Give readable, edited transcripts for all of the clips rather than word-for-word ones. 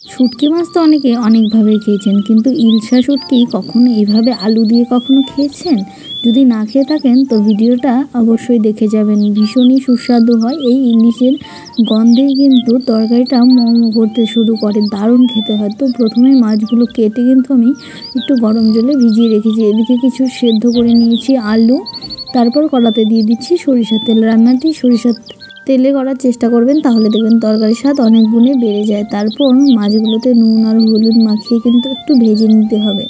শুটকি মাছ তো অনেকে অনেকভাবে খেয়েছেন, কিন্তু ইলশা শুটকি কখনো এইভাবে আলু দিয়ে কখনো খেয়েছেন? যদি না খেয়ে থাকেন তো ভিডিওটা অবশ্যই দেখে যাবেন। ভীষণই সুস্বাদু হয়। এই ইলিশের গন্ধেই কিন্তু তরকারিটা করতে শুরু করে, দারুণ খেতে হয়। তো প্রথমে মাছগুলো কেটে কিন্তু আমি একটু গরম জলে ভিজিয়ে রেখেছি। এদিকে কিছু সেদ্ধ করে নিয়েছি আলু, তারপর কড়াতে দিয়ে দিচ্ছি সরিষার তেল। রান্নাটি সরিষার তেলে করার চেষ্টা করবেন, তাহলে দেখবেন তরকারির স্বাদ অনেক গুণে বেড়ে যায়। তারপর মাছগুলোতে নুন আর হলুদ মাখিয়ে কিন্তু একটু ভেজে নিতে হবে।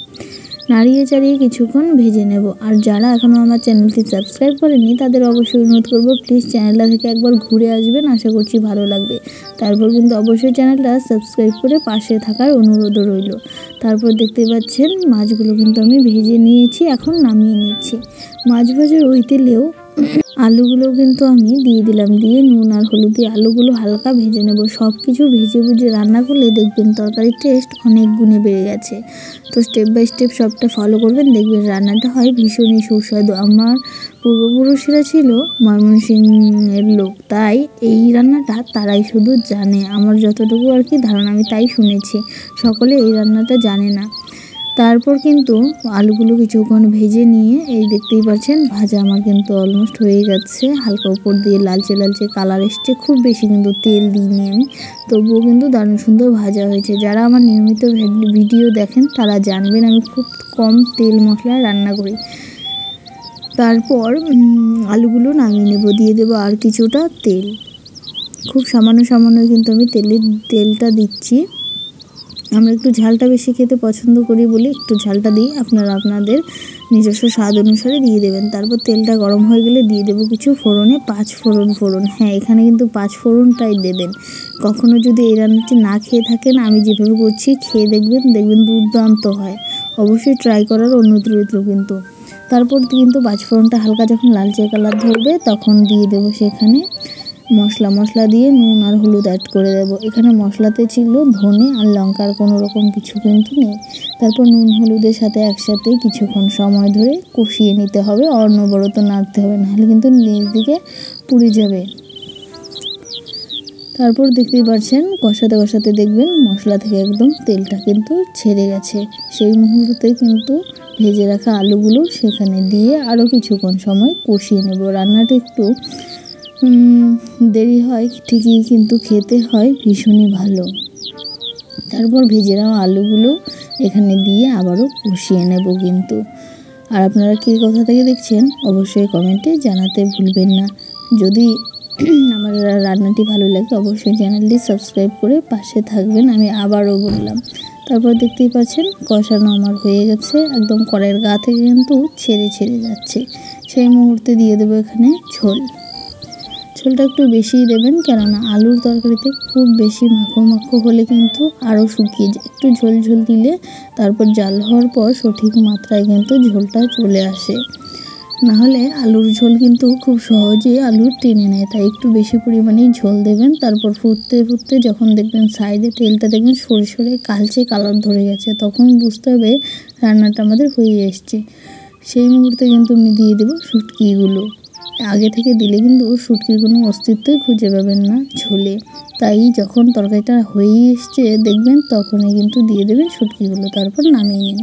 নাড়িয়ে চাড়িয়ে কিছুক্ষণ ভেজে নেব। আর যারা এখনও আমার চ্যানেলটি সাবস্ক্রাইব করেনি তাদের অবশ্যই অনুরোধ করব, প্লিজ চ্যানেলটা থেকে একবার ঘুরে আসবেন, আশা করছি ভালো লাগবে। তারপর কিন্তু অবশ্যই চ্যানেলটা সাবস্ক্রাইব করে পাশে থাকার অনুরোধও রইল। তারপর দেখতে পাচ্ছেন মাছগুলো কিন্তু আমি ভেজে নিয়েছি, এখন নামিয়ে নিচ্ছি। মাছ ভাজার ওই তেলেও আলুগুলো কিন্তু আমি দিয়ে দিলাম, দিয়ে নুন আর হলুদ দিয়ে আলুগুলো হালকা ভেজে নেব। সব কিছু ভেজে ভুজে রান্না করলে দেখবেন তরকারির টেস্ট অনেক গুণে বেড়ে গেছে। তো স্টেপ বাই স্টেপ সবটা ফলো করবেন, দেখবেন রান্নাটা হয় ভীষণই সুস্বাদু। আমার পূর্বপুরুষেরা ছিল ময়মনসিংহের লোক, তাই এই রান্নাটা তারাই শুধু জানে। আমার যতটুকু আর কি ধারণা, আমি তাই শুনেছি, সকলে এই রান্নাটা জানে না। তারপর কিন্তু আলুগুলো কিছুক্ষণ ভেজে নিয়ে এই দেখতেই পাচ্ছেন ভাজা আমার কিন্তু অলমোস্ট হয়ে গেছে। হালকা উপর দিয়ে লালচে লালচে কালার এসছে, খুব বেশি কিন্তু তেল দিইনি আমি, তবুও কিন্তু দারুণ সুন্দর ভাজা হয়েছে। যারা আমার নিয়মিত ভিডিও দেখেন তারা জানবেন আমি খুব কম তেল মশলা রান্না করি। তারপর আলুগুলো নামিয়ে নেব, দিয়ে দেবো আর কিছুটা তেল, খুব সামান্য সামান্য কিন্তু আমি তেলটা দিচ্ছি। আমরা একটু ঝালটা বেশি খেতে পছন্দ করি বলে একটু ঝালটা দিই, আপনারা আপনাদের নিজস্ব স্বাদ অনুসারে দিয়ে দেবেন। তারপর তেলটা গরম হয়ে গেলে দিয়ে দেবো কিছু ফোড়নে, 5 ফোড়ন। হ্যাঁ, এখানে কিন্তু 5 ফোড়নটাই দেবেন। কখনো যদি এই রান্নাটি না খেয়ে থাকেন, আমি যেভাবে করছি খেয়ে দেখবেন দুর্দান্ত হয়। অবশ্যই ট্রাই করার অনুরোধ রইল কিন্তু। তারপর কিন্তু 5 ফোড়নটা হালকা যখন লালচে কালার ধরবে তখন দিয়ে দেবো সেখানে মশলা দিয়ে নুন আর হলুদ অ্যাড করে দেবো। এখানে মশলাতে ছিল ধনে আর লঙ্কার কোনো রকম কিছু কিন্তু নেই। তারপর নুন হলুদের সাথে একসাথে কিছুক্ষণ সময় ধরে কষিয়ে নিতে হবে, অনবরত নাড়তে হবে, নাহলে কিন্তু নিচ দিকে পুড়ে যাবে। তারপর দেখতেই পাচ্ছেন কষাতে কষাতে দেখবেন মশলা থেকে একদম তেলটা কিন্তু ছেড়ে গেছে। সেই মুহূর্তে কিন্তু ভেজে রাখা আলুগুলো সেখানে দিয়ে আরও কিছুক্ষণ সময় কষিয়ে নেব। রান্নাটা একটু দেরি হয় ঠিকই, কিন্তু খেতে হয় ভীষণই ভালো। তারপর ভেজে নেওয়া আলুগুলো এখানে দিয়ে আবারও কষিয়ে নেব কিন্তু। আর আপনারা কী কোথা থেকে দেখছেন অবশ্যই কমেন্টে জানাতে ভুলবেন না। যদি আমার রান্নাটি ভালো লাগে অবশ্যই চ্যানেলটি সাবস্ক্রাইব করে পাশে থাকবেন, আমি আবারও বললাম। তারপর দেখতেই পাচ্ছেন কষানো আমার হয়ে গেছে, একদম কড়াইয়ের গা থেকে কিন্তু ছেড়ে যাচ্ছে। সেই মুহূর্তে দিয়ে দেবো এখানে ঝোলটা একটু বেশিই দেবেন, কেননা আলুর তরকারিতে খুব বেশি মাখো হলে কিন্তু আরও শুকিয়ে যায়। একটু ঝোল দিলে তারপর জাল হওয়ার পর সঠিক মাত্রায় কিন্তু ঝোলটা চলে আসে, নাহলে আলুর ঝোল কিন্তু খুব সহজে আলুর টেনে নেয়, তাই একটু বেশি পরিমাণেই ঝোল দেবেন। তারপর ফুটতে যখন দেখবেন সাইডে তেলটা দেখবেন সরে কালচে কালার ধরে গেছে, তখন বুঝতে হবে রান্নাটা আমাদের হয়ে এসছে। সেই মুহূর্তে কিন্তু আমি দিয়ে দেবো শুটকিগুলো। আগে থেকে দিলে কিন্তু শুটকির কোনো অস্তিত্বই খুঁজে পাবেন না ঝোলে, তাই যখন তরকারিটা হয়ে এসছে দেখবেন তখনই কিন্তু দিয়ে দেবেন শুটকিগুলো, তারপর নামিয়ে নিন।